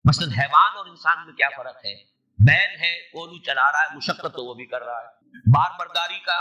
مثلا حیوان اور انسان میں کیا فرق ہے؟ بیل ہے کولو چلا رہا ہے، مشقت تو وہ بھی کر رہا ہے. بار برداری کا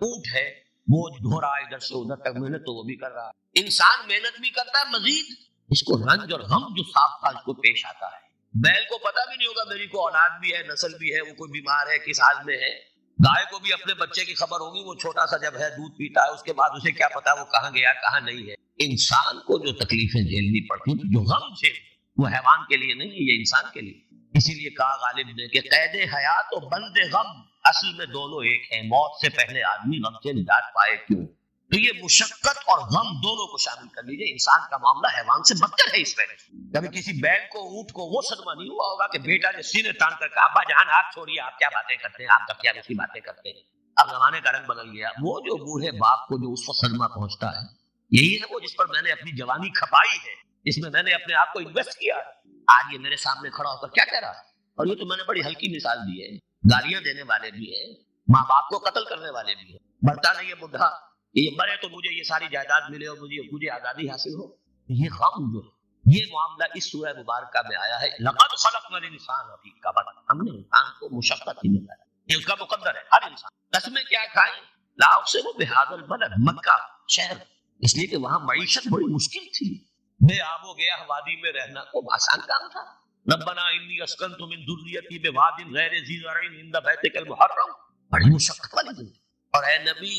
اونٹ ہے، بوجھ ڈھو رہا ہے ادھر سے ادھر تک، محنت تو وہ بھی کر رہا ہے. انسان محنت بھی کرتا ہے، مزید اس کو رنج اور غم جو صاف تھا اس کو پیش آتا ہے. بیل کو پتا بھی نہیں ہوگا میری کو اولاد بھی ہے، نسل بھی ہے، وہ کوئی بیمار ہے، کس حال میں ہے. گائے کو بھی اپنے بچے کی خبر ہوگی، وہ چھوٹا سا جب ہے دودھ پیتا ہے، اس کے بعد اسے کیا پتا وہ کہاں گیا کہاں نہیں ہے. انسان کو جو تکلیفیں جھیلنی پڑتی ہیں، جو غم جھیل، وہ حیوان کے لیے نہیں ہے، یہ انسان کے لیے. اسی لیے کہا غالب نے کہ قید حیات و بند غم اصل میں دونوں ایک ہیں. موت سے پہلے آدمی غم سے نجات پائے کیوں؟ تو یہ مشقت اور غم دونوں کو شامل کر لیجئے. انسان کا معاملہ حیوان سے بدتر ہے اس وجہ سے. کبھی کسی بیل کو اونٹ کو وہ صدمہ نہیں ہوا ہوگا کہ بیٹا نے سینے تان کر کہا ابا جان آپ چھوڑیے، آپ کیا باتیں کرتے ہیں، آپ تب کیا دوسری باتیں کرتے ہیں. اب زمانے کا رنگ بدل گیا. وہ جو بوڑھے باپ کو جو اس وقت صدمہ پہنچتا ہے، یہی ہے وہ جس پر میں نے اپنی جوانی کھپائی ہے، جس میں میں نے اپنے آپ کو انویسٹ کیا ہے. آج یہ میرے سامنے کھڑا ہو کر کیا کہہ رہا ہے؟ اور یہ تو میں نے بڑی ہلکی مثال دی ہے. گالیاں دینے والے بھی ہیں، ماں باپ کو قتل کرنے والے بھی ہیں. مرتا نہیں ہے بڈھا، یہ مرے تو مجھے یہ ساری جائیداد ملے اور مجھے آزادی حاصل ہو. یہ غم جو ہے، یہ معاملہ اس سورہ مبارکہ میں آیا ہے. لقد خلقنا الانسان فی کبد، ہم نے انسان کو مشقت ہی میں بنایا. یہ اس کا مقدر ہے. ہر انسان قسمیں کیا کھائیں، لا اقسم بہذا البلد، مکہ شہر، اس لیے کہ وہاں معیشت بڑی مشکل تھی. بے آب و گیا وادی میں رہنا کوئی آسان کام تھا. ربنا انی اسکنت من ذریتی بواد غیر ذی زرع عند بیتک المحرم، بڑی مشقت والی زندگی. اور اے نبی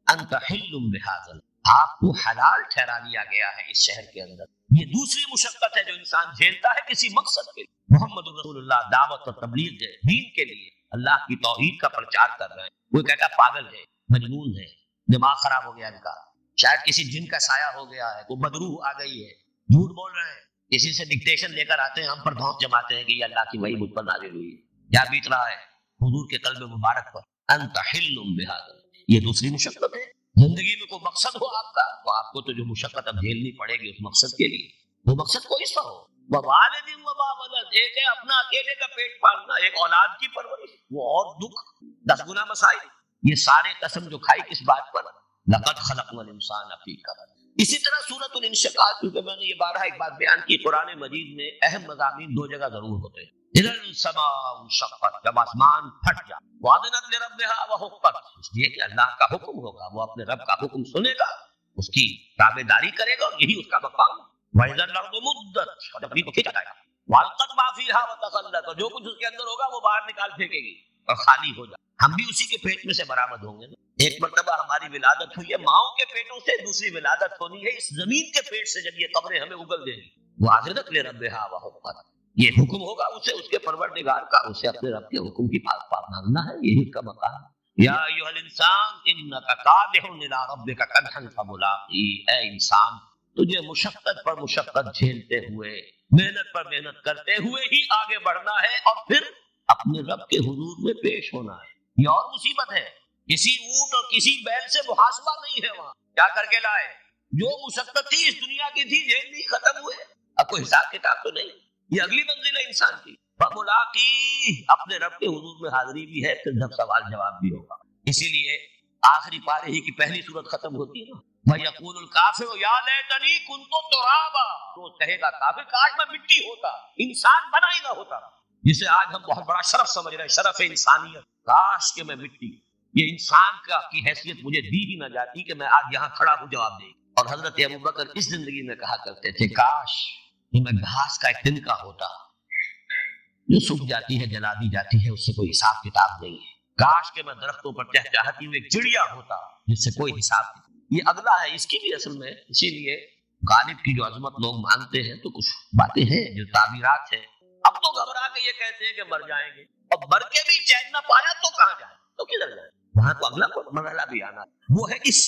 انت حل بہذا، آپ کو حلال ٹھہرا دیا گیا ہے اس شہر کے اندر. یہ دوسری مشقت ہے جو انسان جھیلتا ہے کسی مقصد کے لیے. محمد رسول اللہ دعوت اور تبلیغ ہے، دین کے لیے اللہ کی توحید کا پرچار کر رہے ہیں. کوئی کہتا پاگل ہے، مجنون ہے، دماغ خراب ہو گیا ان کا، شاید کسی جن کا سایہ ہو گیا ہے، کوئی بدروح آ گئی ہے، جھوٹ بول رہے ہیں. کسی سے ڈکٹیشن لے کر آتے ہیں، ہم پر دھونس جماتے ہیں کہ یہ اللہ کی وحی مجھ پر نازل ہوئی ہے. کیا بیت رہا ہے حضور کے قلب مبارک پر؟ انت حل بہذا، یہ دوسری مشقت ہے. زندگی میں کوئی مقصد ہو آپ کا، تو آپ کو تو جو مشقت اب جھیلنی پڑے گی اس مقصد کے لیے، وہ مقصد کوئی سا ہو. ووالد وما ولد، ایک ہے اپنا اکیلے کا پیٹ پالنا، ایک اولاد کی پرورش، وہ اور دکھ 10 گنا مسائل. یہ سارے قسم جو کھائی کس بات پر؟ لقد خلقنا الانسان فی کبد. اسی طرح سورۃ الانشقاق، کیونکہ میں نے یہ بارہا ایک بات بیان کی، قرآن مجید میں اہم مضامین 2 جگہ ضرور ہوتے ہیں. اذا السماء انشقت، جب آسمان پھٹ جائے، وَأَذِنَتْ لِرَبِّهَا وَحُقَّتْ، اس لیے کہ اللہ کا حکم ہوگا، وہ اپنے رب کا حکم سنے گا، اس کی تابعداری کرے گا، اور یہی اس کا مقام. وَإِذَا الْأَرْضُ مُدَّتْ، اور زمین کو کھینچا جائے گا، وَأَلْقَتْ مَا فِيهَا وَتَخَلَّتْ، جو کچھ اس کے اندر ہوگا وہ باہر نکال پھینکے گی اور خالی ہو جائے. ہم بھی اسی کے پیٹ میں سے برآمد ہوں گے. ایک مرتبہ ہماری ولادت ہوئی ہے ماؤں کے پیٹوں سے، دوسری ولادت ہونی ہے اس زمین کے پیٹ سے جب یہ قبریں ہمیں اگل دیں گی. وَأَذِنَتْ لِرَبِّهَا وَحُقَّتْ، یہ حکم ہوگا اسے اس کے پروردگار کا، اسے اپنے رب کے حکم کی پاک ماننا ہے، یہی اس کا مقام ہے. یا ایھا الانسان انک کادح الی ربک کدحا فملاقیہ، اے انسان تجھے مشقت پر مشقت جھیلتے ہوئے، محنت پر محنت کرتے ہوئے ہی آگے بڑھنا ہے، اور پھر اپنے رب کے حضور میں پیش ہونا ہے. یہ اور مصیبت ہے، کسی اونٹ اور کسی بیل سے محاسبہ نہیں ہے. وہاں کیا کر کے لائے، جو مشقت تھی اس دنیا کی تھی، جھیل لی، ختم ہوئے، اب کوئی حساب کتاب تو نہیں. یہ اگلی منزل ہے انسان کی. فملاقی، اپنے رب کے حضور میں حاضری بھی ہے، پھر جب سوال جواب بھی ہوگا. اسی لیے آخری پارے ہی کی پہلی صورت ختم ہوتی ہے نا، وَيَقُولُ الْكَافِرُ يَا لَيْتَنِي كُنتُ تُرَابًا، تو کہے گا کافر کاش میں مٹی ہوتا، انسان بنا ہی نہ ہوتا، جسے آج ہم بہت بڑا شرف سمجھ رہے ہیں، شرف انسانیت. کاش کہ میں مٹی، یہ انسان کی حیثیت مجھے دی ہی نہ جاتی کہ میں آج یہاں کھڑا ہوں جواب دے. اور حضرت ابوبکر اس زندگی میں کہا کرتے تھے کاش کہ میں گھاس کا ایک تنکا ہوتا جو سوکھ جاتی ہے، جلا دی جاتی ہے، اس سے کوئی حساب کتاب نہیں ہے. کاش کہ میں درختوں پر چہچہاتی ہوئی ایک چڑیا ہوتا جس سے کوئی حساب کتاب. یہ اگلا ہے اس کی بھی اصل میں. اسی لیے غالب کی جو عظمت لوگ مانتے ہیں تو کچھ باتیں ہیں جو تعبیرات ہیں. اب تو گھبرا کے یہ کہتے ہیں کہ مر جائیں گے، اور مر کے بھی چین نہ پایا تو کہاں جائیں، تو کدھر جائیں؟ وہاں تو اگلا مرحلہ بھی آنا، وہ ہے اس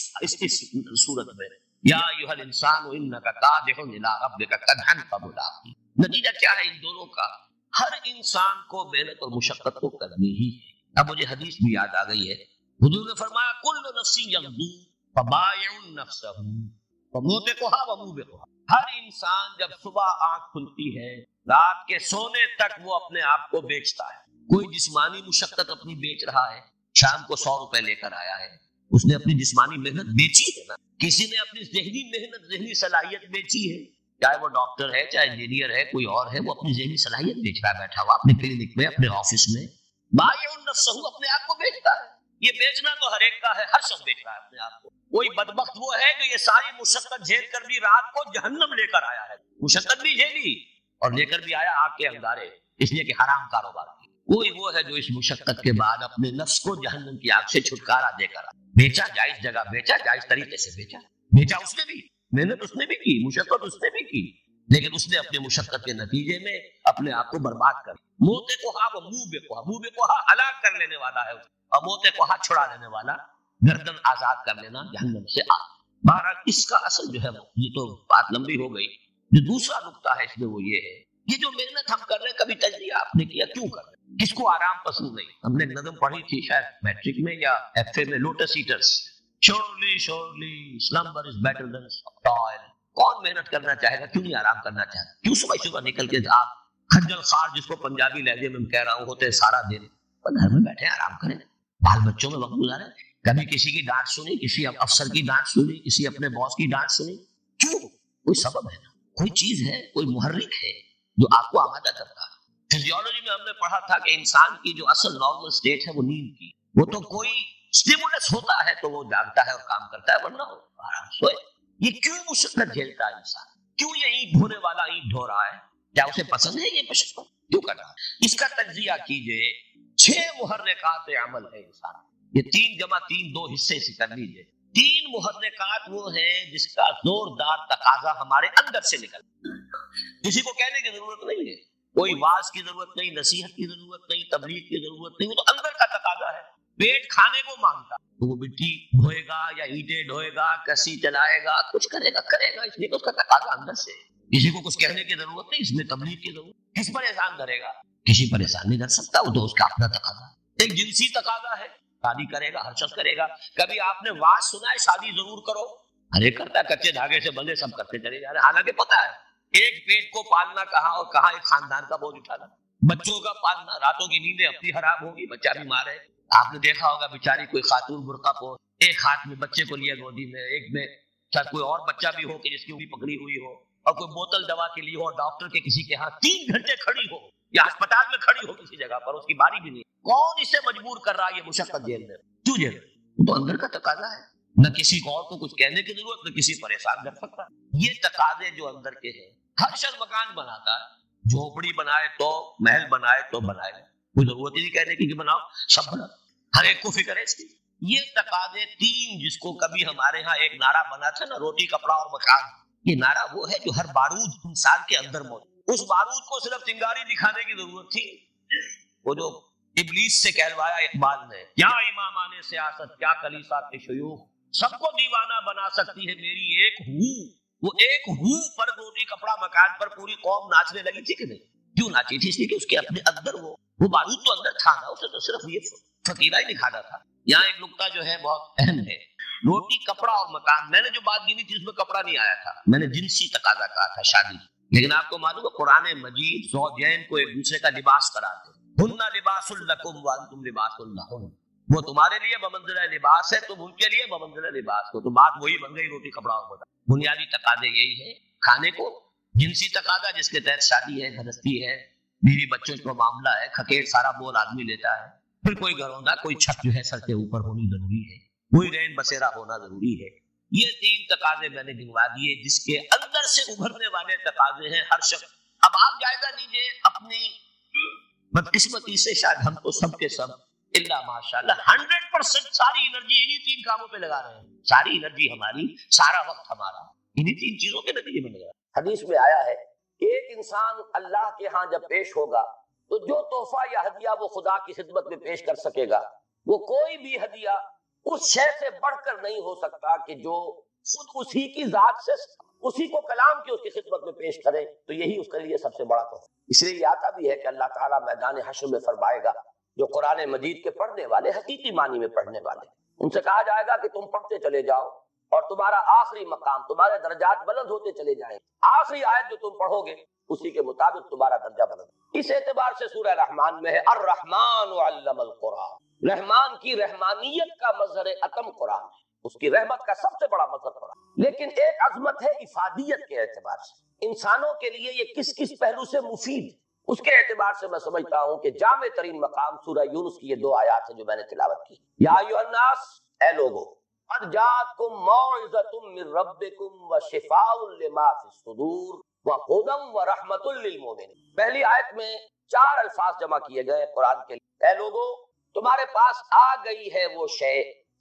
صورت میں. یا ایھا الانسان انک کادح الی ربک کدحا فملاقیہ. نتیجہ کیا ہے ان دونوں کا؟ ہر انسان کو محنت اور مشقت کو کرنی ہی ہے. اب مجھے حدیث بھی یاد آ گئی ہے، حضور نے فرمایا کل نفس یغدو فبائع نفسہ وموبقھا وموبقھا. ہر انسان جب صبح آنکھ کھلتی ہے رات کے سونے تک وہ اپنے آپ کو بیچتا ہے. کوئی جسمانی مشقت اپنی بیچ رہا ہے، شام کو 100 روپے لے کر آیا ہے، اس نے اپنی جسمانی محنت بیچی ہے نا. کسی نے اپنی ذہنی محنت، ذہنی صلاحیت بیچی ہے. چاہے وہ ڈاکٹر ہے چاہے انجینئر ہے کوئی اور ہے، وہ اپنی ذہنی صلاحیت بیچ رہا ہے بیٹھا ہوا اپنے کلینک میں اپنے آفس میں، بائع النفسہ اپنے آپ کو بیچتا ہے۔ یہ بیچنا تو ہر ایک کا ہے، ہر شخص بیچ رہا ہے اپنے آپ کو۔ کوئی بدبخت وہ ہے جو یہ ساری مشقت جھیل کر بھی رات کو جہنم لے کر آیا ہے، مشقت بھی جھیلی اور لے کر بھی آیا آگ کے انگارے، اس لیے کہ حرام کاروبار کی۔ کوئی وہ ہے جو اس مشقت کے بعد اپنے نفس کو جہنم کی آگ سے چھٹکارا دے کر آیا۔ بیچا جائز جگہ، بیچا جائز طریقے سے، بیچا اس نے بھی، محنت اس نے بھی کی، مشقت اس نے بھی کی، لیکن اس نے اپنے مشقت کے نتیجے میں اپنے آپ کو برباد کر موتے کو ہا وہ منہ بے کو ہا ہلاک کر لینے والا ہے، اور موتے کو ہا چھڑا لینے والا، گردن آزاد کر لینا جہنم سے آگ۔ بہرحال اس کا اصل جو ہے یہ تو بات لمبی ہو گئی، جو دوسرا نقطہ ہے اس میں وہ یہ ہے، یہ جو محنت ہم کر رہے ہیں کبھی تجزیہ آپ نے کیا کیوں کر رہے ہیں؟ کس کو آرام پسند نہیں؟ ہم نے ایک نظم پڑھی تھی شاید میٹرک میں یا ایف اے میں، lotus ایٹرس، surely slumber is better than toil۔ کون محنت کرنا چاہے گا، کیوں نہیں آرام کرنا چاہتا؟ کیوں صبح صبح نکل کے آپ خجل خوار، جس کو پنجابی لہجے میں کہہ رہا ہوں، ہوتے سارا دن گھر میں بیٹھے آرام کریں، بال بچوں میں وقت گزاریں، کبھی کسی کی ڈانٹ سنی، کسی افسر کی ڈانٹ سنی، کسی اپنے باس کی ڈانٹ سنی؟ کیوں؟ کوئی سبب ہے نا، کوئی چیز ہے، کوئی محرک ہے جو آپ کو آمادہ کرتا ہے۔ فزیولوجی میں ہم نے پڑھا تھا کہ انسان کی جو اصل نارمل سٹیٹ ہے وہ نیند کی، وہ تو کوئی سٹیمولس ہوتا ہے تو وہ جاگتا ہے اور کام کرتا ہے، ورنہ وہ آرام سوئے۔ یہ کیوں مشقت جھیلتا ہے انسان؟ کیوں یہ اینٹ ڈھونے والا اینٹ ڈھو رہا ہے؟ کیا اسے پسند ہے یہ مشقت؟ کیوں کر رہا ہے؟ اس کا تجزیہ کیجئے۔ 6 محرکات عمل ہے انسان، یہ 3 جمع 3 2 حصے سے کر لیجئے۔ 3 محرکات وہ ہیں جس کا زوردار تقاضا ہمارے اندر سے نکل، کسی کو کہنے کی ضرورت نہیں ہے، کوئی واعظ کی ضرورت نہیں، نصیحت کی ضرورت نہیں، تبلیغ کی ضرورت نہیں، وہ تو اندر کا تقاضا ہے۔ پیٹ کھانے کو مانگتا، تو وہ مٹی ڈھوئے گا یا اینٹیں ڈھوئے گا، کسی چلائے گا، کچھ کرے گا، اس لیے کہ اس کا تقاضا اندر سے۔ کسی کو کچھ کہنے کی ضرورت نہیں، اس میں تبلیغ کی ضرورت۔ کس پر احسان کرے گا؟ کسی پر احسان نہیں کر سکتا، وہ تو اس کا اپنا تقاضا ہے۔ ایک جنسی تقاضا ہے، شادی کرے گا، ہر شخص کرے گا۔ کبھی آپ نے واعظ سنا ہے شادی ضرور کرو؟ ہر ایک کرتا ہے، کچے دھاگے سے بندے سب کرتے چلے جا رہے ہیں، حالانکہ پتا ہے ایک پیٹ کو پالنا کہاں اور کہاں ایک خاندان کا بوجھ اٹھانا، بچوں کا پالنا، راتوں کی نیندیں اپنی حرام ہوگی، بچہ بیمار ہے۔ آپ نے دیکھا ہوگا بیچاری کوئی خاتون برقع پوش، ایک ہاتھ میں بچے کو لیا گودی میں، ایک میں شاید کوئی اور بچہ بھی ہو کہ جس کی انگلی پکڑی ہوئی ہو، اور کوئی بوتل دوا کے لیے ہو، اور ڈاکٹر کے کسی کے ہاتھ 3 گھنٹے کھڑی ہو، یا اسپتال میں کھڑی ہو کسی جگہ پر، اس کی باری بھی نہیں۔ کون اسے مجبور کر رہا ہے یہ مشقت جھیل میں؟ کیوں جھیل رہے؟ وہ تو اندر کا تقاضا ہے، نہ کسی اور کو کچھ کہنے کی ضرورت، نہ کسی پریشان کر سکتا۔ یہ تقاضے جو اندر کے ہیں، ہر شخص مکان بناتا ہے، جھوپڑی بنائے تو، محل بنائے تو بنائے، کوئی ضرورت ہی نہیں کہنے کی کہ بناؤ، سب بنا، ہر ایک کو فکر ہے اس کی۔ یہ تقاضے 3 جس کو کبھی ہمارے ہاں ایک نعرہ بنا تھا نا، روٹی کپڑا اور مکان، یہ نعرہ وہ ہے جو ہر بارود انسان کے اندر موجود، اس بارود کو صرف چنگاری دکھانے کی ضرورت تھی، وہ جو ابلیس سے کہلوایا اقبال نے، کیا امامان سیاست، کیا کلیسا کے شیوخ، سب کو دیوانہ بنا سکتی ہے میری ایک ہو۔ وہ ایک ہو پر روٹی کپڑا مکان پر پوری قوم ناچنے لگی تھی کہ نہیں؟ کیوں ناچی تھی؟ اس لیے کہ اس کے اپنے اندر وہ بارود تو اندر تھا نا، اسے تو صرف یہ فقیرہ ہی دکھانا تھا۔ یہاں ایک نقطہ جو ہے بہت اہم ہے، روٹی کپڑا اور مکان، میں نے جو بات گنی تھی اس میں کپڑا نہیں آیا تھا، میں نے جنسی تقاضا کہا تھا، شادی۔ لیکن آپ کو معلوم ہے قرآن مجید زوجین کو ایک دوسرے کا لباس کراتے، ہن لباس لکم وانتم لباس لہن، وہ تمہارے لیے بمنزلہ لباس ہے، تم ان کے لیے بمنزلہ لباس ہو۔ تو بات وہی بن گئی، روٹی کپڑا اور مکان۔ بنیادی تقاضے یہی ہے، کھانے کو، جنسی تقاضا جس کے تحت شادی ہے، گھرستی ہے، بیوی بچوں کا معاملہ ہے، کھکیٹ سارا بول آدمی لیتا ہے، پھر کوئی گھروندا، کوئی چھت جو ہے سر کے اوپر ہونی ضروری ہے، کوئی رین بسیرا ہونا ضروری ہے۔ یہ 3 تقاضے میں نے گنوا دیے جس کے اندر سے ابھرنے والے تقاضے ہیں ہر شخص۔ اب آپ جائزہ لیجئے اپنی بدقسمتی سے، شاید ہم تو سب کے سب الا ماشاءاللہ 100% ساری انرجی انہی 3 کاموں پہ لگا رہے ہیں، ساری انرجی ہماری، سارا وقت ہمارا انہی 3 چیزوں کے نتیجے میں لگا۔ حدیث میں آیا ہے کہ ایک انسان اللہ کے ہاں جب پیش ہوگا تو جو تحفہ یا ہدیہ وہ خدا کی خدمت میں پیش کر سکے گا، وہ کوئی بھی ہدیہ اس شے سے بڑھ کر نہیں ہو سکتا کہ جو خود اسی کی ذات سے اسی کو کلام کی اس کی خدمت میں پیش کرے، تو یہی اس کے لیے سب سے بڑا تحفہ۔ اس لیے یہ آتا بھی ہے کہ اللہ تعالیٰ میدان حشر میں فرمائے گا، جو قرآن مجید کے پڑھنے والے، حقیقی معنی میں پڑھنے والے، ان سے کہا جائے گا کہ تم پڑھتے چلے جاؤ اور تمہارا آخری مقام، تمہارے درجات بلند ہوتے چلے جائیں، آخری آیت جو تم پڑھو گے اسی کے مطابق تمہارا درجہ بلند۔ اس اعتبار سے سورہ رحمان میں ہے الرحمن علم القرآن، رحمان کی رحمانیت کا مظہر اتم قرآن، اس کی رحمت کا سب سے بڑا مظہر قرآن۔ لیکن ایک عظمت ہے افادیت کے اعتبار سے، انسانوں کے لیے یہ کس کس پہلو سے مفید، اس کے اعتبار سے میں سمجھتا ہوں کہ جامع ترین مقام سورہ یونس کی یہ 2 آیات ہیں جو میں نے تلاوت کی. یا ایھا الناس، اے لوگو، قد جاءتکم موعظۃ من ربکم وشفاء لما فی الصدور وہدی ورحمۃ للمؤمنین. پہلی آیت میں 4 الفاظ جمع کیے گئے قرآن کے لیے. اے لوگو، تمہارے پاس آ گئی ہے وہ شے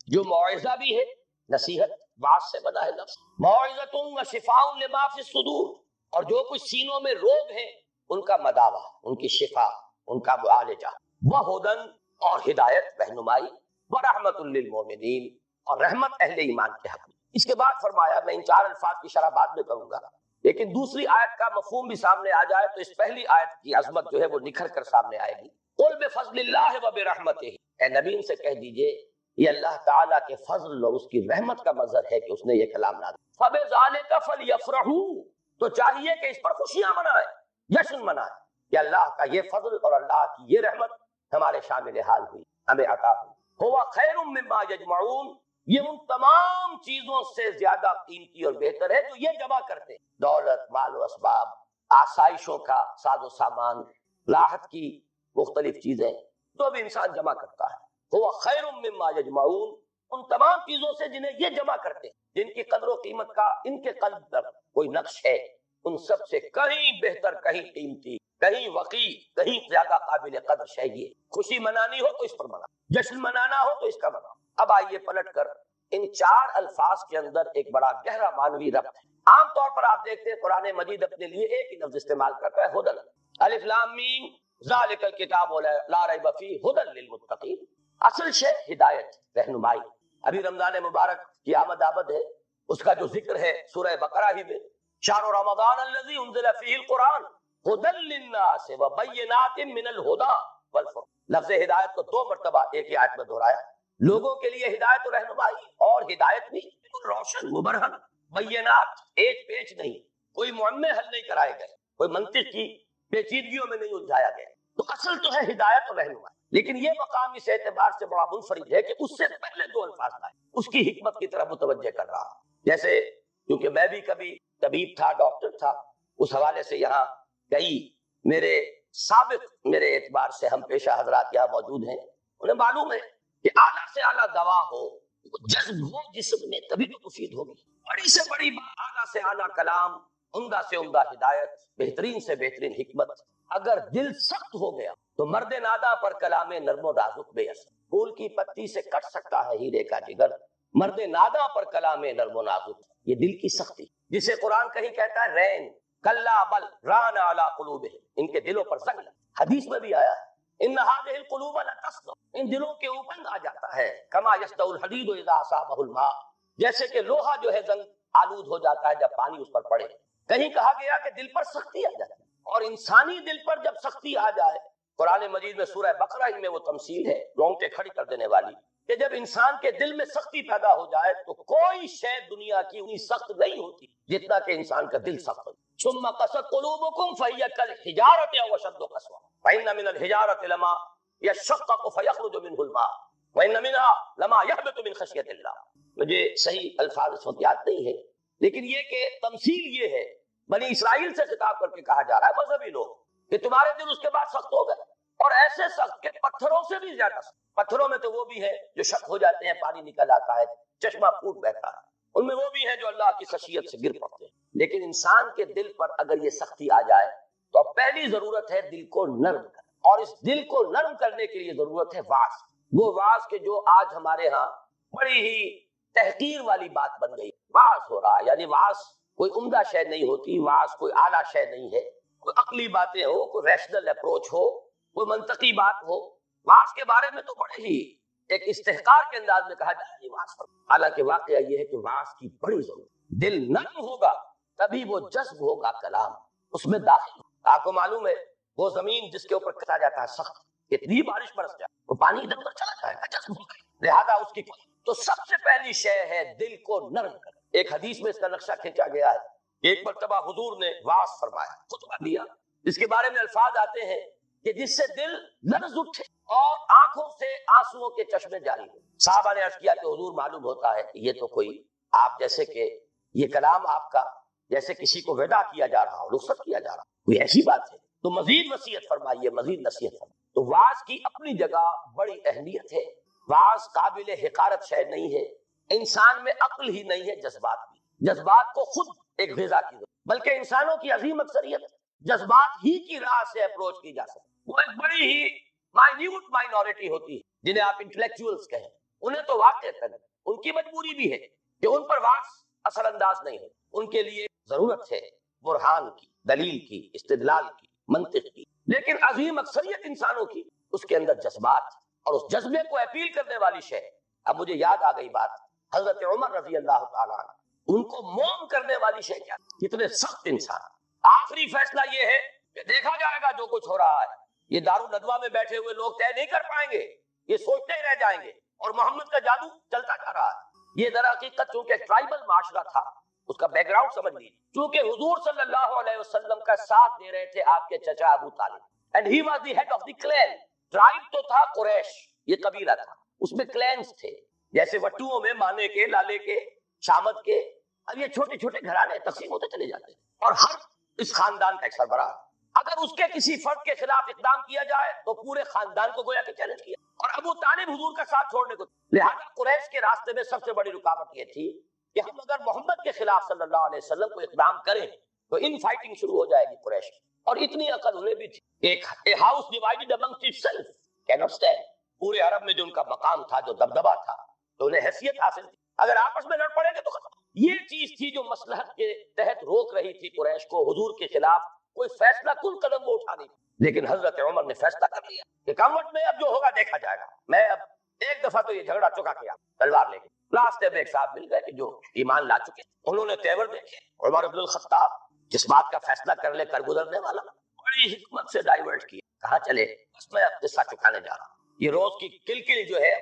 جو موعظہ بھی ہے، نصیحت، واعظ سے بنا ہے لفظ، موعظۃ وشفاء لما فی الصدور، اور جو کچھ سینوں میں روگ ہیں ان کا مداوع، ان کی شفا، ان کا معالجہ، وہدی، اور ہدایت، رہنمائی، ورحمۃ للمؤمنین، اور رحمت اہل ایمان کے حق میں. اس کے بعد فرمایا، میں ان 4 الفاظ کی شرح بعد میں کروں گا، لیکن دوسری آیت کا مفہوم بھی سامنے آ جائے تو اس پہلی آیت کی عظمت جو ہے وہ نکھر کر سامنے آئے گی. قل بفضل اللہ وبرحمتہ، اے نبی ان سے کہہ دیجئے یہ اللہ تعالیٰ کے فضل اور اس کی رحمت کا مظہر ہے کہ اس نے یہ کلام نازل. فبذالک فلیفرحوا، تو چاہیے کہ اس پر خوشیاں منائیں، جشن منائیں کہ اللہ کا یہ فضل اور اللہ کی یہ رحمت ہمارے شامل حال ہوئی، ہمیں عطا ہوئی. ہوا خیر مما یجمعون، یہ ان تمام چیزوں سے زیادہ قیمتی اور بہتر ہے جو یہ جمع کرتے ہیں، دولت، مال و اسباب، آسائشوں کا ساز و سامان، راحت کی مختلف چیزیں جو بھی انسان جمع کرتا ہے. ہوا خیر مما یجمعون، ان تمام چیزوں سے جنہیں یہ جمع کرتے ہیں، جن کی قدر و قیمت کا ان کے قلب پر کوئی نقش ہے، ان سب سے کہیں بہتر، کہیں قیمتی، کہیں وقی، کہیں زیادہ قابل قدر شے یہ. خوشی منانی ہو تو اس پر منا، جشن منانا ہو تو اس کا منا. اب آئیے پلٹ کر ان 4 الفاظ کے اندر ایک بڑا گہرا معنوی ربط ہے. عام طور پر آپ دیکھتے ہیں قرآن مجید اپنے لیے ایک ہی لفظ استعمال کرتا ہے، ہدی. الف لام میم ذالک الکتاب لا ریب فیہ ہدی للمتقین. اصل شے ہدایت، رہنمائی. ابھی رمضان مبارک کی آمد آمد ہے، اس کا جو ذکر ہے سورہ بقرہ ہی میں، شہر رمضان الذی انزل فیہ القرآن ہدی للناس وبینات من الہدی والفرقان. لفظ ہدایت کو 2 مرتبہ ایک ہی آیت میں دہرایا. لوگوں کے لیے ہدایت و رہنمائی، اور ہدایت بھی بالکل روشن، مبرہن، بینات، ایک پیچ نہیں، کوئی معمے حل نہیں کرائے گئے، کوئی منطق کی پیچیدگیوں میں نہیں الجھایا گیا. تو اصل تو ہے ہدایت و رہنمائی، لیکن یہ مقام اس اعتبار سے بڑا منفرد ہے کہ اس سے پہلے 2 الفاظ لائے، اس کی حکمت کی طرف متوجہ کر رہا. جیسے کیونکہ میں بھی کبھی طبیب تھا، ڈاکٹر تھا، اس حوالے سے یہاں کئی میرے سابق میرے اعتبار سے ہم پیشہ حضرات یہاں موجود ہیں، انہیں معلوم ہے کہ اعلیٰ سے اعلیٰ دوا ہو، جذب ہو جسم میں، تبھی تو مفید ہوگی. بڑی سے بڑی بات، اعلیٰ سے اعلیٰ کلام، عمدہ سے عمدہ ہدایت، بہترین سے بہترین حکمت، اگر دل سخت ہو گیا تو مرد نادا پر کلام نرم و نازک بے اثر. پھول کی پتی سے کٹ سکتا ہے ہیرے کا جگر، مرد نادا پر کلام نرم و نازک. یہ دل کی سختی جسے قرآن کہیں کہتا ہے رین کلا بل ران علی قلوبہم، ان کے دلوں پر زنگ لگا. حدیث میں بھی آیا ہے ان هذه القلوب لتصدع، ان دلوں کے اوپر آ جاتا ہے کما یصدع الحدید اذا اصابه الماء، جیسے کہ لوہا جو ہے زنگ آلود ہو جاتا ہے جب پانی اس پر پڑے. کہیں کہا گیا کہ دل پر سختی آ جاتی ہے، اور انسانی دل پر جب سختی آ جائے، قرآن مجید میں سورہ بقرہ ہی میں وہ تمثیل ہے رونگٹے کھڑی کر دینے والی، کہ جب انسان کے دل میں سختی پیدا ہو جائے تو کوئی شے دنیا کی اتنی سخت نہیں ہوتی جتنا کہ انسان کا دل سخت ہو. ثم قست قلوبکم فہی کالحجارۃ او اشد قسوۃ فإن من الحجارۃ لما يشقق فيخرج منه الماء وإن منها لما يهبط من خشية الله. مجھے صحیح الفاظ اس وقت یاد نہیں ہے، لیکن یہ کہ تمثیل یہ ہے، بنی اسرائیل سے خطاب کر کے کہا جا رہا ہے، مذہبی لوگ، کہ تمہارے دل اس کے بعد سخت ہو گئے، اور ایسے سخت کہ پتھروں سے بھی زیادہ سخت. پتھروں میں تو وہ بھی ہے جو شک ہو جاتے ہیں، پانی نکل آتا ہے، چشمہ پھوٹ بہتا ہے، ان میں وہ بھی ہیں جو اللہ کی خشیت سے گر پڑتے ہیں. لیکن انسان کے دل پر اگر یہ سختی آ جائے تو پہلی ضرورت ہے دل کو نرم کرنا، اور اس دل کو نرم کرنے کے لیے ضرورت ہے واعظ. وہ واعظ کہ جو آج ہمارے ہاں بڑی ہی تحقیر والی بات بن گئی. واعظ ہو رہا ہے، یعنی واعظ کوئی عمدہ شے نہیں ہوتی، واعظ کوئی اعلیٰ شے نہیں ہے، کوئی عقلی باتیں ہو، کوئی ریشنل اپروچ ہو، کوئی منطقی بات ہو. واعظ کے بارے میں تو بڑے ہی ایک استحقار کے انداز میں کہا جائے گی واعظ پر. حالانکہ واقعہ یہ ہے کہ واعظ کی بڑی ضرورت. دل نرم ہوگا تبھی وہ جذب ہوگا کلام اس میں داخل ہوگا. آپ کو معلوم ہے وہ زمین جس کے اوپر کھڑا جاتا ہے سخت، کتنی بارش برس جائے وہ پانی ادھر ادھر چلا جائے گا، جذب ہوگا، لہذا اس کی تو سب سے پہلی شے ہے دل کو نرم کر. ایک حدیث میں اس کا نقشہ کھینچا گیا ہے. ایک مرتبہ حضور نے وعظ فرمایا، خطبہ دیا، اس کے بارے میں الفاظ آتے ہیں کہ جس سے دل لرز اٹھے اور آنکھوں سے آنسوؤں کے چشمے جاری ہو. صحابہ نے عرض کیا کہ حضور معلوم ہوتا ہے کہ یہ تو کوئی آپ جیسے کہ یہ کلام آپ کا جیسے کسی کو ودا کیا جا رہا ہو، رخصت کیا جا رہا ہو، کوئی ایسی بات ہے تو مزید وصیت فرمائیے، مزید نصیحت فرمائیے۔ تو وعظ کی اپنی جگہ بڑی اہمیت ہے، وعظ قابل حقارت شے نہیں ہے، انسان میں عقل ہی نہیں ہے، جذبات بھی، جذبات کو خود ایک غذا کی ضرورت، بلکہ انسانوں کی عظیم اکثریت جذبات ہی کی راہ سے اپروچ کی جا سکتی، وہ ایک بڑی ہی مائنیوٹ مائنورٹی ہوتی ہے جنہیں آپ انٹلیکچوئلز کہیں، انہیں تو واقع کریں، ان کی مجبوری بھی ہے کہ ان پر وعظ اثر انداز نہیں ہو، ان کے لیے ضرورت ہے برہان کی، دلیل کی، استدلال کی، منطق کی، لیکن عظیم اکثریت انسانوں کی اس کے اندر جذبات اور اس جذبے کو اپیل کرنے والی شے۔ اب مجھے یاد آ گئی بات حضرت عمر رضی اللہ تعالیٰ عنہ، ان کو موم کرنے والی شے کیا، کتنے سخت انسان۔ آخری فیصلہ یہ ہے کہ دیکھا جائے گا جو کچھ ہو رہا ہے، یہ دارالندوہ میں بیٹھے ہوئے لوگ طے نہیں کر پائیں گے، یہ سوچتے ہی رہ جائیں گے، اور محمد کا جادو چلتا جا رہا ہے۔ یہ در حقیقت چونکہ ٹرائبل معاشرہ تھا، اس کا بیک گراؤنڈ سمجھ لیجیے، چونکہ حضور صلی اللہ علیہ وسلم کا ساتھ دے رہے تھے آپ کے چچا Abu Talib, and he was the head of the clan. Tribe تو تھا قریش، یہ قبیلہ تھا، اس میں کلینز تھے، جیسے وٹوؤں میں مانے کے، لالے کے، شامت کے، اب یہ چھوٹے چھوٹے گھرانے تقسیم ہوتے چلے جاتے ہیں، اور ہر اس خاندان کا ایک سربراہ، اگر اس کے کسی فرد کے خلاف اقدام کیا جائے تو پورے خاندان کو گویا کہ چیلنج کیا، اور ابو طالب حضور کا ساتھ چھوڑنے کو، لہذا قریش کے راستے میں سب سے بڑی رکاوٹ یہ تھی کہ ہم اگر محمد کے خلاف صلی اللہ علیہ وسلم کو اقدام کریں تو ان فائٹنگ شروع ہو جائے گی قریش کی، اور اتنی عقل انہیں بھی تھی، ایک house divided amongst itself can't stand, پورے عرب میں جو ان کا مقام تھا، جو دبدبا تھا، تو انہیں حیثیت حاصل تھی، اگر آپس میں لڑ پڑیں گے تو ختم۔ یہ چیز تھی جو مصلحت کے تحت روک رہی تھی قریش کو حضور کے خلاف کوئی فیصلہ کن قدم وہ اٹھا نہیں، لیکن حضرت عمر نے فیصلہ کر لیا کہ کامٹ میں اب جو ہوگا دیکھا جائے گا، میں اب ایک دفعہ تو یہ جھگڑا چکا کیا، تلوار لے کے راستے میں ایک صاحب مل گئے کہ جو ایمان لا چکے، انہوں نے تیور دیکھے، عمر بن الخطاب جس بات کا فیصلہ کر لے کر گزرنے والا، بڑی حکمت سے ڈائیورٹ کیا، کہا چلے بس میں اب قصہ چکانے جا رہا ہوں، یہ روز کی کلکل جو ہے،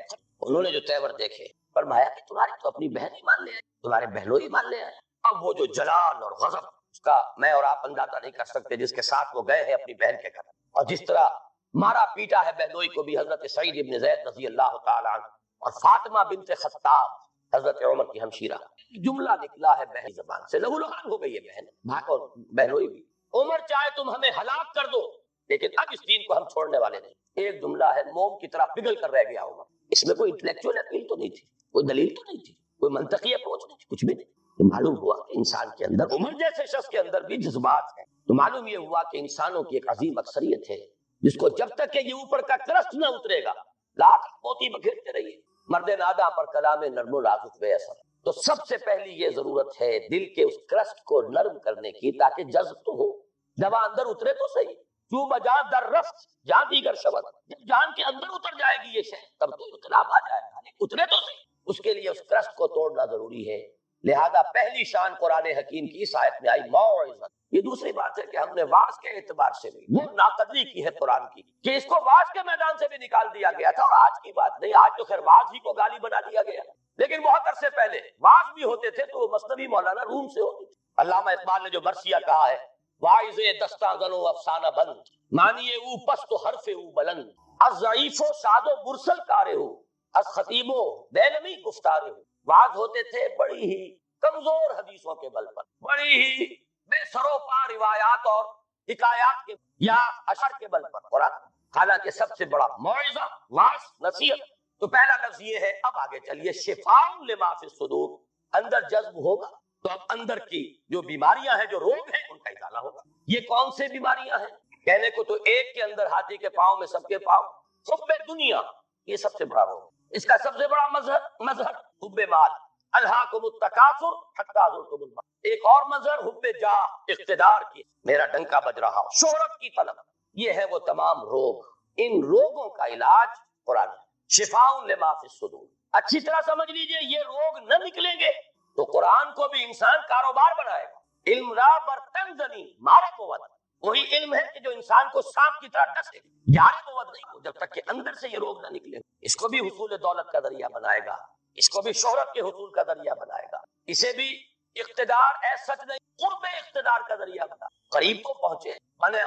انہوں نے جو تیور دیکھے، فرمایا کہ تمہاری تو اپنی بہن ہی مان لے آئے، تمہارے بہنوئی مان لے آئے۔ اب وہ جو جلال اور غضب اس کا میں اور آپ اندازہ نہیں کر سکتے، جس کے ساتھ وہ گئے ہیں اپنی بہن کے گھر، اور جس طرح مارا پیٹا ہے بہنوئی کو بھی حضرت سعید ابن زید رضی اللہ تعالیٰ عنہ، اور فاطمہ بنت خطاب حضرت عمر کی ہمشیرہ، جملہ نکلا ہے بہن زبان سے، لہو لہان ہو گئی ہے بہن، بھائی اور بہنوئی بھی، عمر چاہے تم ہمیں ہلاک کر دو لیکن اب اس دین کو ہم چھوڑنے والے نہیں۔ ایک جملہ ہے، موم کی طرح پگھل کر رہ گیا عمر، اس میں کوئی انٹلیکچوئل اپیل تو نہیں تھی، کوئی دلیل تو نہیں تھی، کوئی منطقی اپروچ نہیں تھی، کچھ بھی نہیں۔ تو معلوم ہوا کہ انسان کے اندر، عمر جیسے شخص کے اندر بھی جذبات ہیں، تو معلوم یہ ہوا کہ انسانوں کی ایک عظیم اکثریت ہے جس کو جب تک کہ یہ اوپر کا کرسٹ نہ اترے گا، لاکھ موتی بکھیرتے رہیے، مرد ناداں پر کلام نرم و نازک بے اثر۔ تو سب سے پہلی یہ ضرورت ہے دل کے اس کرسٹ کو نرم کرنے کی، تاکہ جذب تو ہو، دوا اندر اترے تو صحیح، جو بجان در رفت جان دیگر شبد، جب جان کے اندر اتر جائے گی یہ شے تب تو انقلاب آ جائے گا، اترے تو صحیح، اس کے لیے اس کرسٹ کو توڑنا ضروری ہے۔ لہذا پہلی شان قرآن حکیم کی اس آیت میں آئی موعظت۔ یہ دوسری بات ہے کہ ہم نے واعظ کے اعتبار سے بھی وہ ناقدری کی ہے قرآن کی کہ اس کو واعظ کے میدان سے بھی نکال دیا گیا تھا، اور آج کی بات نہیں، آج تو خیر واعظ ہی کو گالی بنا دیا گیا، لیکن بہت عرصے پہلے واعظ بھی ہوتے تھے تو مثنوی مولانا روم سے ہوتی تھی۔ علامہ اقبال نے جو مرثیہ کہا ہے، واعظ دستاں زنو افسانہ بند، مانیے او پست و حرف او بلند، از ضعیف و ساد و مرسل کارے ہو، از خطیب و بینمی گفتارے ہو۔ واعظ ہوتے تھے بڑی ہی کمزور حدیثوں کے بل پر، بڑی ہی بے سرو پا روایات اور حکایات کے یا اشعار کے بل پر، قرآن حالانکہ سب سے بڑا موعظہ، واعظ، نصیحت۔ تو پہلا لفظ یہ ہے، اب آگے چلیے، شفاء لما فی الصدور، اندر جذب ہوگا تو اب اندر کی جو بیماریاں ہیں، جو روگ ہیں، ان کا ازالہ ہوگا۔ یہ کون سے بیماریاں ہیں؟ کہنے کو تو ایک کے اندر ہاتھی کے پاؤں میں سب کے پاؤں، حب دنیا، یہ سب سے بڑا روگ، اس کا سب سے بڑا مظہر حب مال، الہاکم التکاثر حتی زرتم المقابر۔ ایک اور مظہر حب جاہ، اقتدار کی، میرا ڈنکا بج رہا ہو، شہرت کی طلب۔ یہ ہے وہ تمام روگ، ان روگوں کا علاج قرآن ہے، شفاء لما فی الصدور۔ اچھی طرح سمجھ لیجئے، یہ روگ نہ نکلیں گے تو قرآن کو بھی انسان کاروبار بنائے گا۔ علم را برتن زنی مارا بود، وہی علم ہے کہ جو انسان کو سانپ کی طرح ڈسے، یار بود نہیں ہو، جب تک کہ اندر سے یہ روگ نہ نکلے۔ اس کو بھی حصول دولت کا ذریعہ بنائے گا، اس کو بھی شہرت کے حصول کا ذریعہ بنائے گا، اسے بھی اقتدار ایس سچ نہیں، قرب اقتدار کا ذریعہ بنا، قریب تو پہنچے،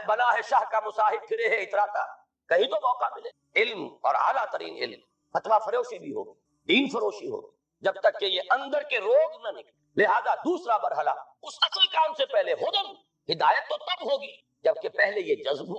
بنا ہے شاہ کا مصاحب، پھرے ہے اتراتا، کہیں تو موقع ملے۔ علم اور اعلیٰ ترین علم، فتویٰ فروشی بھی ہوگی، دین فروشی ہوگی، جب تک کہ یہ اندر کے روگ نہ نکلے۔ لہذا دوسرا مرحلہ اس اصل کام سے پہلے ہدن، ہدایت تو تب ہوگی جبکہ پہلے یہ جذب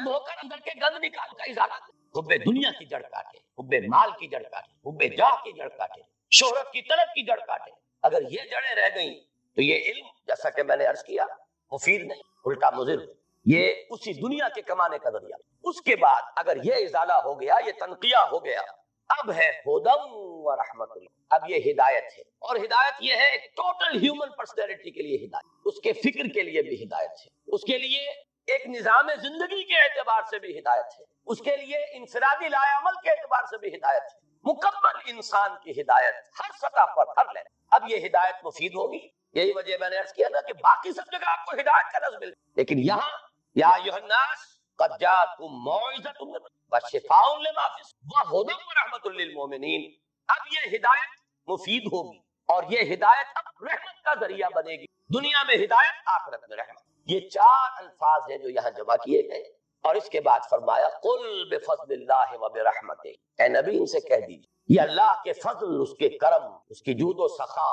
ہو کر اندر کے گند نکال کا ازالہ، حب دنیا کی جڑ کاٹے، حب مال کی جڑ کاٹے، حب جاہ کی جڑ کاٹے، شہرت کی طلب کی جڑ کاٹے۔ اگر یہ جڑیں رہ گئیں تو یہ علم، جیسا کہ میں نے عرض کیا، مفید نہیں، الٹا مضر، یہ اسی دنیا کے کمانے کا ذریعہ۔ اس کے بعد اگر یہ ازالہ ہو گیا، یہ تنقیہ ہو گیا، اب ہے ہدم و رحمت اللہ، اب یہ ہدایت ہے، اور ہدایت یہ ہے ایک ٹوٹل ہیومن پرسنالٹی کے لیے ہدایت، اس کے فکر کے لیے بھی ہدایت ہے، اس کے لیے ایک نظام زندگی کے اعتبار سے بھی ہدایت ہے، اس کے لیے انفرادی لائے عمل کے اعتبار سے بھی ہدایت ہے، مکمل انسان کی ہدایت ہر سطح پر، ہر لیول۔ اب یہ ہدایت مفید ہوگی، یہی وجہ میں نے عرض کیا نا کہ باقی سب جگہ آپ کو ہدایت کا لفظ ملتا ہے، لیکن یہاں یا ایھا الناس قد جاءتکم موعظۃ من وشفاء لما فی الصدور وہدی ورحمۃ للمؤمنین۔ اب یہ ہدایت مفید ہوگی اور یہ ہدایت اب رحمت کا ذریعہ بنے گی، دنیا میں ہدایت، آخرت میں رحمت۔ یہ چار الفاظ ہیں جو یہاں جمع کیے گئے، اور اس کے بعد فرمایا قل بفضل اللہ وبرحمتہ، اے نبی ان سے کہہ دیجیے یہ اللہ کے فضل، اس کے کرم، اس کی جود و سخا،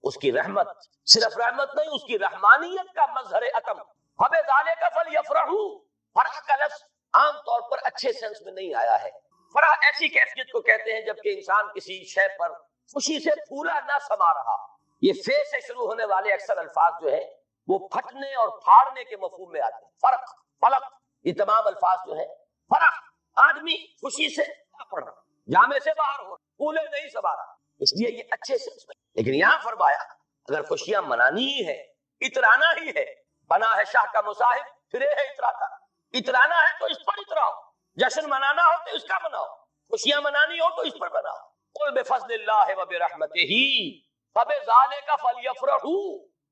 اس کی رحمت، صرف رحمت نہیں، اس کی رحمانیت کا مظہر عتم، فبذالک فلیفرحوا۔ فرح کا لفظ عام طور پر اچھے سینس میں نہیں آیا ہے، فرح ایسی کیفیت کو کہتے ہیں جبکہ انسان کسی شے پر خوشی سے پھولا نہ سما رہا۔ یہ فے سے شروع ہونے والے اکثر الفاظ جو ہیں وہ پھٹنے اور پھاڑنے کے مفہوم میں آتے ہیں، فرق، فلق، یہ تمام الفاظ جو ہیں، فرح آدمی خوشی سے پڑ رہا، جامے سے باہر ہو رہا، پھولے نہیں سما رہا، اس لیے یہ اچھے سینس میں۔ لیکن یہاں فرمایا اگر خوشیاں منانی ہی ہے، اترانا ہی ہے، بنا ہے شاہ کا مصاحب پھرے ہے اتراتا، اترانا ہے تو اس پر اتراؤ، جشن منانا ہو تو اس کا مناؤ، خوشیاں منانی ہو تو اس پر مناؤ۔ قل بفضل اللہ وبرحمتہ فبذالک فلیفرحوا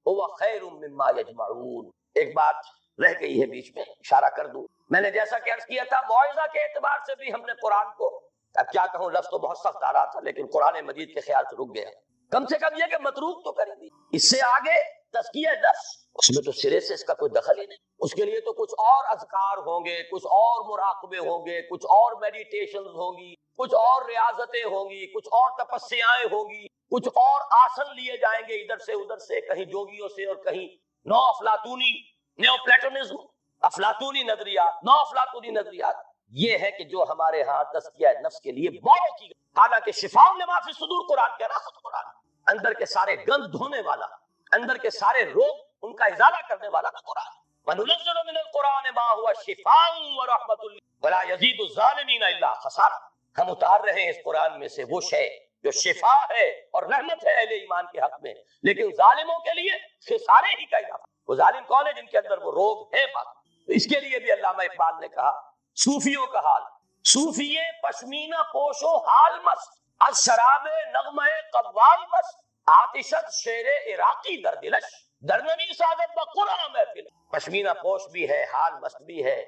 هو خیر مما یجمعون۔ ایک بات رہ گئی ہے بیچ میں، اشارہ کر دوں، میں نے جیسا کہ عرض کیا تھا موعظہ کے اعتبار سے بھی ہم نے قرآن کو، اب کیا کہوں لفظ تو بہت سخت آ رہا تھا لیکن قرآن مجید کے خیال سے رک گیا، کم سے کم یہ کہ متروک تو کر دی، اس سے آگے تزکیہ نفس، اس میں تو سرے سے اس کا کوئی دخل ہی نہیں، اس کے لیے تو کچھ اور اذکار ہوں گے، کچھ اور مراقبے ہوں گے، کچھ اور میڈیٹیشنز ہوں گی، کچھ اور ریاضتیں ہوں گی، کچھ اور تپسیائیں ہوں گی، کچھ اور آسن لیے جائیں گے ادھر سے ادھر سے، کہیں جوگیوں سے اور کہیں نو افلاطونی، نیو پلیٹونزم، افلاطونی نظریات، نو افلاطونی نظریات۔ یہ ہے کہ جو ہمارے ہاں تزکیہ نفس کے لیے بہت کی گئی، حالانکہ شفاء لما فی الصدور قرآن کہہ رہا، خود قرآن اندر کے سارے گند دھونے والا، اندر کے سارے روگ ان کا ازالہ کرنے والا کا قرآن، وَنُنَزِّلُ مِنَ الْقُرْآنِ مَا هُوَ شِفَاءٌ وَرَحْمَةٌ وَلَا يَزِيدُ الظَّالِمِينَ إِلَّا خَسَارًا۔ ہم اتار رہے ہیں اس قرآن میں سے وہ شے جو شفا ہے اور رحمت ہے اہل ایمان کے حق میں، لیکن ظالموں کے لیے خسارے ہی کا اضافہ۔ وہ ظالم کون ہے؟ جن کے اندر وہ روگ ہے باقی۔ تو اس کے لیے بھی علامہ اقبال نے کہا صوفیوں کا حال، صوفیے پشمینہ پوشو حال مست، از شراب نغمہ قوال مست، آتشت شیر عراقی در دلش، در نمی سازت بقرآن محفل۔ پشمینہ پوش بھی ہے، حال مست بھی ہے،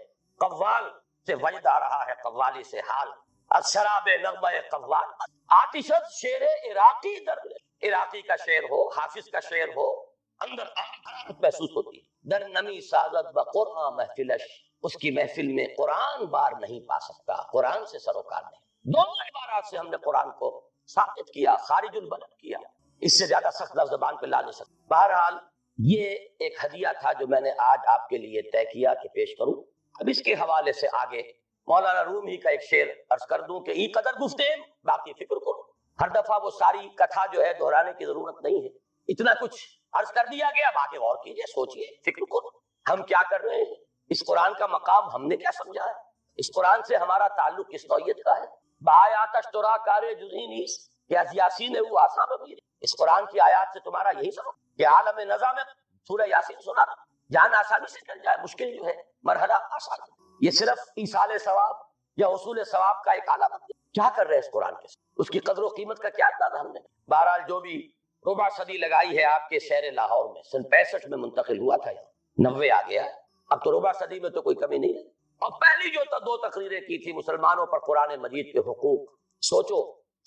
قوال سے وجد آ رہا ہے، قوالی سے حال، از شراب نغمہ قوال مست، آتشت شیر عراقی در دلش، عراقی کا شعر ہو، حافظ کا شعر ہو، اندر حرارت محسوس ہوتی ہے۔ در نمی سازت بقرآن محفلش، اس کی محفل میں قرآن بار نہیں پا سکتا، قرآن سے سروکار نہیں۔ دونوں عبارات سے ہم نے قرآن کو ثابت کیا، خارج البلد کیا، اس سے زیادہ سخت لفظ زبان پہ لا نہیں سکتا۔ بہرحال یہ ایک ہدیہ تھا جو میں نے آج آپ کے لیے طے کیا کہ پیش کروں۔ اب اس کے حوالے سے آگے مولانا رومی کا ایک شعر عرض کر دوں کہ ای قدر گفتیم باقی فکر کرو۔ ہر دفعہ وہ ساری کتھا جو ہے دہرانے کی ضرورت نہیں ہے، اتنا کچھ عرض کر دیا گیا، اب آگے غور کیجئے، سوچئے، فکر کرو، ہم کیا کر رہے ہیں، اس قرآن کا مقام ہم نے کیا سمجھا ہے، اس قرآن سے ہمارا تعلق کس نوعیت کا ہے۔ بہائے آتش ترا کار جزی نیست کہ از یاسین او آسام امیر۔ اس قرآن کی آیات سے تمہارا یہی سمجھ کہ عالم نظام میں سورہ یاسین سنا جان آسانی سے چل جائے، مشکل جو ہے مرحلہ آسان ہے۔ یہ صرف ایصال ثواب یا حصول ثواب کا ایک اعلیٰ مقام۔ کیا کر رہے ہیں اس قرآن کے ساتھ، اس کی قدر و قیمت کا کیا اندازہ ہم نے۔ بہرحال جو بھی ربع صدی لگائی ہے آپ کے شہر لاہور میں، سن 65 میں منتقل ہوا تھا، 90 آ گیا، اب تو ربع صدی میں تو کوئی کمی نہیں ہے۔ اور پہلی جو 2 تقریریں کی تھی مسلمانوں پر قرآن مجید کے حقوق، سوچو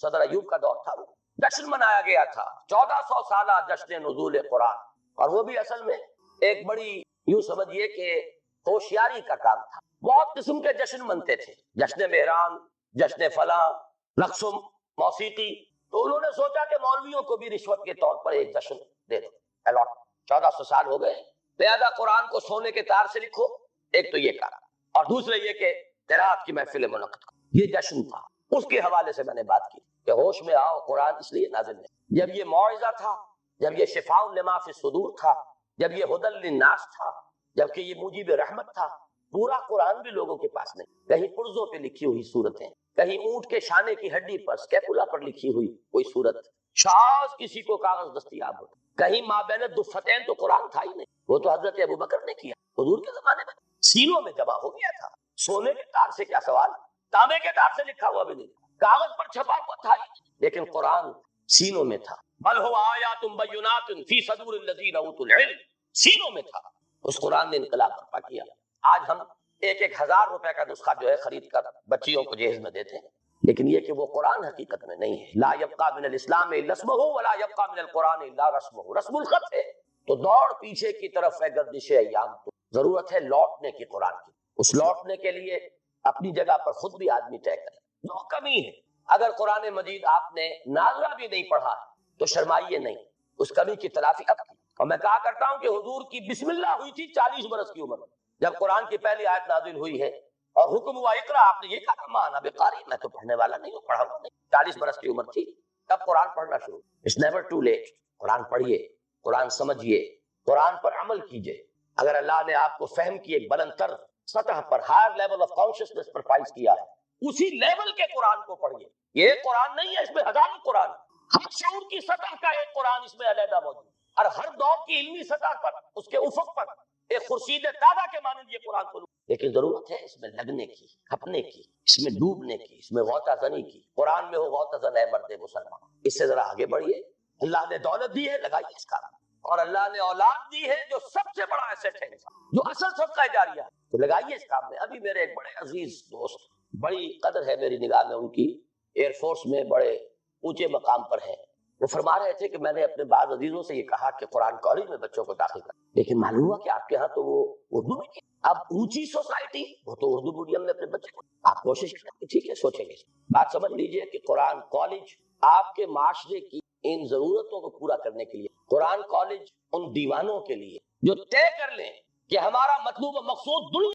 صدر ایوب کا دور تھا، وہ جشن منایا گیا تھا، 1400 سالہ جشن نزول قرآن، اور وہ بھی اصل میں ایک بڑی یوں سمجھیے کہ ہوشیاری کا کام تھا۔ بہت قسم کے جشن منتے تھے، جشن مہران، جشن فلاں، رقص و موسیقی، تو انہوں نے سوچا کہ مولویوں کو بھی رشوت کے طور پر ایک جشن دے دو الاٹ، 1400 سال ہو گئے، لہذا قرآن کو سونے کے تار سے لکھو، ایک تو یہ کہا، اور دوسرے یہ کہ قرات کی محفل منعقد کرو، یہ جشن تھا۔ اس کے حوالے سے میں نے بات کی کہ ہوش میں آؤ، قرآن اس لیے نازل نہیں، جب یہ موعظہ تھا، جب یہ شفاء لما فی الصدور تھا، جب یہ ہدی للناس تھا، جبکہ یہ موجب رحمت تھا۔ پورا قرآن بھی لوگوں کے پاس نہیں، کہیں پرزوں پہ لکھی ہوئی صورتیں، کہیں اونٹ کے شانے کی ہڈی پر اسکیپولا پر لکھی ہوئی کوئی صورت، شاذ کسی کو کاغذ دستیاب ہو، کہیں مابین الدفتین تو قرآن تھا ہی نہیں، وہ تو حضرت ابوبکر نے کیا، حضور کے زمانے میں سینوں میں جمع ہو گیا تھا۔ سونے کے تار سے کیا سوال، تانبے کے تار سے لکھا ہوا بھی نہیں، کاغذ پر چھپا ہوا تھا ہی، لیکن قرآن سینوں میں تھا۔ بل هو آیات بینات فی صدور الذین اوتوا العلم، سینوں میں تھا۔ اس قرآن نے انقلاب برپا کیا۔ آج ہم 1,000 روپے کا نسخہ جو ہے خرید کر بچیوں کو جہیز میں دیتے ہیں، لیکن یہ کہ وہ قرآن حقیقت میں نہیں ہے۔ لا یبقى من الاسلام الا اسمہ ولا یبقى من القرآن الا رسمہ، رسم الخط ہے تو دوڑ پیچھے کی طرف ہے گردش ایام، تو ضرورت ہے لوٹنے کی قرآن کی۔ اس لوٹنے کے لیے اپنی جگہ پر خود بھی آدمی طے کرے، جو کمی ہے۔ اگر قرآن مجید آپ نے نازلہ بھی نہیں پڑھا تو شرمائیے نہیں، اس کمی کی تلافی اب کی۔ اور میں کہا کرتا ہوں کہ حضور کی بسم اللہ ہوئی تھی 40 برس کی عمر میں، جب قرآن کی پہلی آیت نازل ہوئی ہے اور حکم ہوا اقرا، آپ نے یہ کہا مانا بقاری، میں تو پڑھنے والا نہیں ہوں، پڑھا ہوا نہیں۔ 40 برس کی عمر تھی تب قرآن پڑھنا شروع۔ اٹس نیور ٹو لیٹ، قرآن پڑھیے، قرآن سمجھیے، قرآن پر عمل کیجئے۔ اگر اللہ نے آپ کو فہم کی ایک بلند تر سطح پر، ہائر لیول آف کانشسنس پر فائز کیا ہے، اسی لیول کے قرآن کو پڑھیے۔ یہ ایک قرآن نہیں ہے، اس میں ہزاروں قرآن، ہر شعور کی سطح کا ایک قرآن اس میں علیحدہ موجود، اور ہر دور کی علمی سطح پر، اس کے افق پر ایک خورشید تازہ کے مانند یہ قرآن کو، لیکن ضرورت ہے اس میں لگنے کی، کھپنے کی، اس میں ڈوبنے کی، اس میں غوطہ زنی کی۔ قرآن میں ہو غوطہ زن ہے مرد مسلمان۔ اس سے ذرا آگے بڑھیے۔ اللہ نے دولت دی ہے، لگائیے اس کا، اور اللہ نے اولاد دی ہے جو سب سے بڑا ایسٹ ہے، جو اصل صدقہ جاریہ ہے، تو لگائیے اس کام میں۔ ابھی میرے ایک بڑے عزیز دوست، بڑی قدر ہے میری نگاہ میں ان کی، ایئر فورس میں بڑے اونچے مقام پر ہیں، وہ فرما رہے تھے کہ میں نے اپنے بعض عزیزوں سے یہ کہا کہ قرآن کالج میں بچوں کو داخل کر، لیکن معلوم ہوا کہ آپ کے ہاں تو وہ اردو میں کیا، اب اونچی سوسائٹی وہ تو اردو میڈیم میں اپنے بچے کو، آپ کوشش کریں کہ ٹھیک ہے، سوچیں گے، بات سمجھ لیجئے کہ قرآن کالج آپ کے معاشرے کی ان ضرورتوں کو پورا کرنے کے لیے، قرآن کالج ان دیوانوں کے لیے جو طے کر لیں کہ ہمارا مطلوب و مقصود دنیا